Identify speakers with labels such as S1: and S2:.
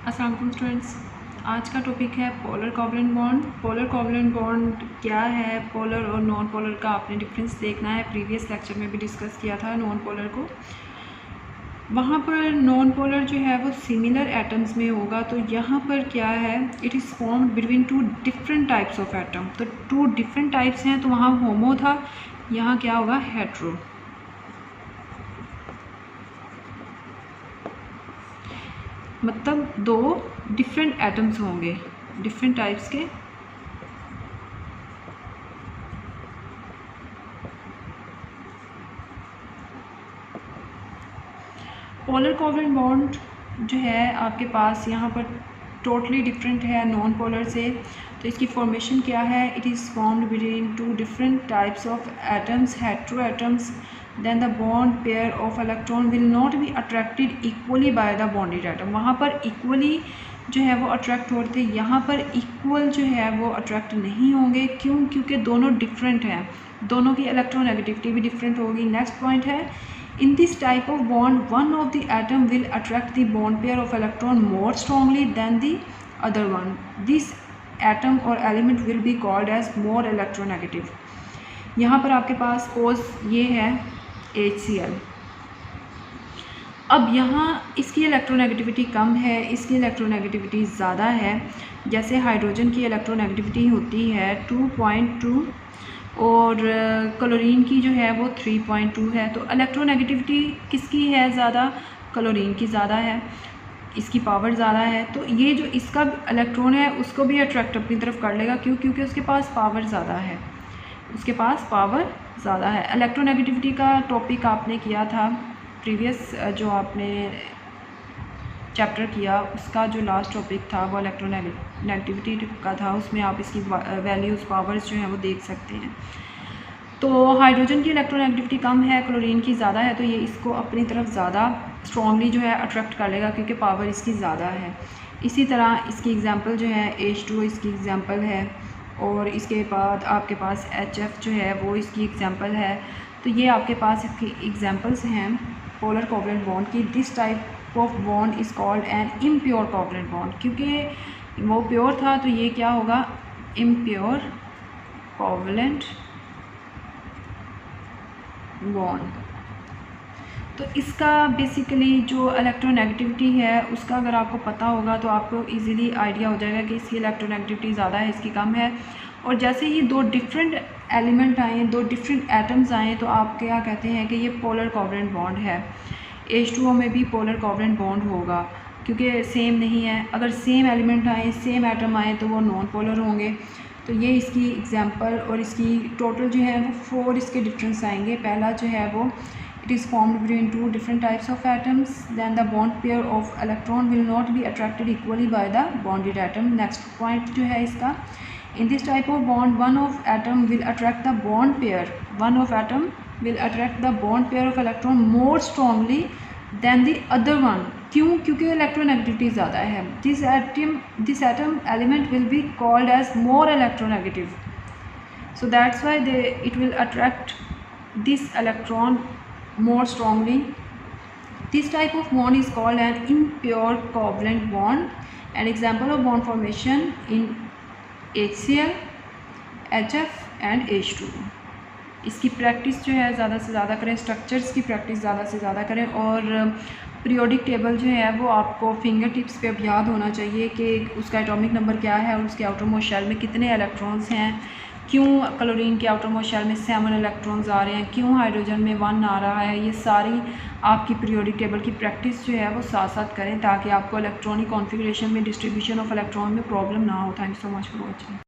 S1: अस्सलाम वालेकुम स्टूडेंट्स, आज का टॉपिक है polar covalent bond. Polar covalent bond क्या है, पोलर और नॉन पोलर का आपने डिफरेंस देखना है। प्रीवियस लेक्चर में भी डिस्कस किया था नॉन पोलर को। वहाँ पर नॉन पोलर जो है वो सिमिलर एटम्स में होगा, तो यहाँ पर क्या है, it is formed between two different types of atom. तो टू डिफरेंट टाइप्स हैं, तो वहाँ होमो था, यहाँ क्या होगा, हेट्रो। मतलब दो डिफरेंट एटम्स होंगे डिफरेंट टाइप्स के। पोलर कोवलेंट बॉन्ड जो है आपके पास यहाँ पर टोटली डिफरेंट है नॉन पोलर से। तो इसकी फॉर्मेशन क्या है, it is formed between two different types of atoms, hetero atoms. Then the bond pair of electron will not be attracted equally by the bonded atom. वहाँ पर equally जो है वो अट्रैक्ट होते, यहाँ पर इक्वल जो है वो अट्रैक्ट नहीं होंगे। क्यों? क्योंकि दोनों डिफरेंट हैं, दोनों की इलेक्ट्रोनेगेटिविटी भी डिफरेंट होगी। नेक्स्ट पॉइंट है, in this type of bond one of the atom will attract the bond pair of electron more strongly than the other one. This atom or element will be called as more electronegative. यहाँ पर आपके पास suppose ये है HCl। अब यहाँ इसकी electronegativity कम है, इसकी इलेक्ट्रोनेगेटिविटी ज़्यादा है। जैसे हाइड्रोजन की इलेक्ट्रोनेगेटिविटी होती है 2.2 और क्लोरीन की जो है वो 3.2 है। तो इलेक्ट्रोनेगेटिविटी किसकी है ज़्यादा? क्लोरीन की ज़्यादा है, इसकी पावर ज़्यादा है। तो ये जो इसका इलेक्ट्रॉन है उसको भी अट्रैक्ट अपनी तरफ कर लेगा। क्यों? क्योंकि उसके पास पावर ज़्यादा है, उसके पास पावर ज़्यादा है। इलेक्ट्रोनेगेटिविटी का टॉपिक आपने किया था प्रीवियस, जो आपने चैप्टर किया उसका जो लास्ट टॉपिक था वो इलेक्ट्रोनेगेटिविटी का था। उसमें आप इसकी वैल्यूज़, पावर्स जो हैं वो देख सकते हैं। तो हाइड्रोजन की इलेक्ट्रोनेगेटिविटी कम है, क्लोरीन की ज़्यादा है, तो ये इसको अपनी तरफ ज़्यादा स्ट्रॉन्गली जो है अट्रैक्ट कर लेगा क्योंकि पावर इसकी ज़्यादा है। इसी तरह इसकी एग्जांपल जो है H2 इसकी एग्जांपल है, और इसके बाद आपके पास HF जो है वो इसकी एग्जांपल है। तो ये आपके पास इसकी एग्जांपल्स हैं पोलर कोवलेंट बॉन्ड की। This type of bond is called an impure covalent bond. क्योंकि वो प्योर था तो ये क्या होगा, इम्प्योर कोवलेंट बॉन्ड। तो इसका बेसिकली जो इलेक्ट्रोनेगेटिविटी है उसका अगर आपको पता होगा तो आपको इजीली आइडिया हो जाएगा कि इसकी इलेक्ट्रोनेगेटिविटी ज़्यादा है, इसकी कम है। और जैसे ही दो डिफरेंट एलिमेंट आए, दो डिफरेंट एटम्स आए, तो आप क्या कहते हैं कि ये पोलर कोवलेंट बॉन्ड है। H2O में भी पोलर कोवलेंट बॉन्ड होगा क्योंकि सेम नहीं है। अगर सेम एलिमेंट आए, सेम एटम आए, तो वो नॉन पोलर होंगे। तो ये इसकी एग्जांपल, और इसकी टोटल जो है वो 4 इसके डिफरेंस आएंगे। पहला जो है वो it is formed between two different types of atoms. Than the bond pair of electron will not be attracted equally by the bonded atom. Next point जो है इसका, in this type of bond one of atom will attract the bond pair, one of atom will attract the bond pair of electron more strongly than the other one. क्यों? क्योंकि electronegativity ज़्यादा है। this atom element will be called as more electronegative, so that's why it will attract this electron more strongly. This type of bond is called an impure covalent bond. An example of bond formation in HCl, HF and H2। इसकी practice जो है ज़्यादा से ज़्यादा करें, structures की practice ज़्यादा से ज़्यादा करें, और पीरियोडिक टेबल जो है वो आपको फिंगर टिप्स पे अब याद होना चाहिए कि उसका एटॉमिक नंबर क्या है और उसके आउटर मोस्ट शेल में कितने इलेक्ट्रॉन्स हैं। क्यों क्लोरीन के आउटर मोस्ट शेल में 7 इलेक्ट्रॉन्स आ रहे हैं, क्यों हाइड्रोजन में 1 आ रहा है। ये सारी आपकी पीरियोडिक टेबल की प्रैक्टिस जो है वो साथ साथ करें ताकि आपको इलेक्ट्रॉनिक कॉन्फ़िगरेशन में, डिस्ट्रीब्यूशन ऑफ इलेक्ट्रॉन में प्रॉब्लम ना हो। Thank you so much for watching.